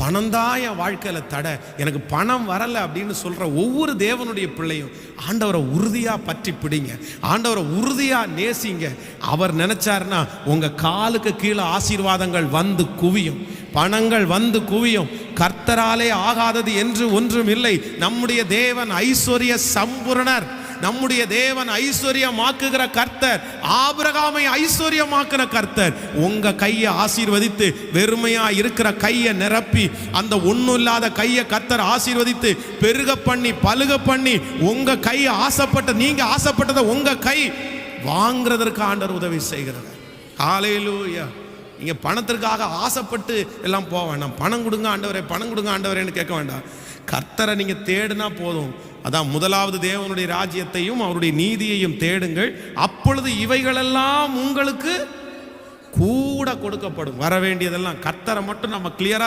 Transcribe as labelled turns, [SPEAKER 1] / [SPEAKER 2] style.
[SPEAKER 1] பணம்தான் என் வாழ்க்கையில் தடை, எனக்கு பணம் வரலை அப்படின்னு சொல்கிற ஒவ்வொரு தேவனுடைய பிள்ளையும் ஆண்டவரை உறுதியாக பற்றி பிடிங்க, ஆண்டவரை உறுதியாக நேசிங்க. அவர் நினைச்சாருன்னா உங்கள் காலுக்கு கீழே ஆசீர்வாதங்கள் வந்து குவியும், பணங்கள் வந்து குவியும். கர்த்தராலே ஆகாதது என்று ஒன்றும் இல்லை. நம்முடைய தேவன் ஐஸ்வர்ய சம்பூரணர், நம்முடைய தேவன் ஐஸ்வர்யமாக்குகிற கர்த்தர், ஆபிரகாமை ஐஸ்வர்யமாக்குற கர்த்தர். உங்க கையை ஆசீர்வதித்து வெறுமையா இருக்கிற கையை நிரப்பி அந்த ஒன்றும் இல்லாத கையை கர்த்தர் ஆசீர்வதித்து பெருக பண்ணி பலுக பண்ணி உங்க கை ஆசைப்பட்ட, நீங்க ஆசைப்பட்டதை உங்க கை வாங்குறதற்கு ஆண்டவர் உதவி செய்கிறார். ஹல்லேலூயா. நீங்க பணத்திற்காக ஆசைப்பட்டு எல்லாம் போக வேண்டாம். பணம் கொடுங்க ஆண்டவரே, பணம் கொடுங்க ஆண்டவரேன்னு கேட்க வேண்டாம். கர்த்தரை நீங்க தேடினா போதும். அதான் முதலாவது தேவனுடைய ராஜ்யத்தையும் அவருடைய நீதியையும் தேடுங்கள், அப்பொழுது இவைகளெல்லாம் உங்களுக்கு கூட கொடுக்கப்படும். வர வேண்டியதெல்லாம் கர்த்தரை மட்டும் நம்ம கிளியரா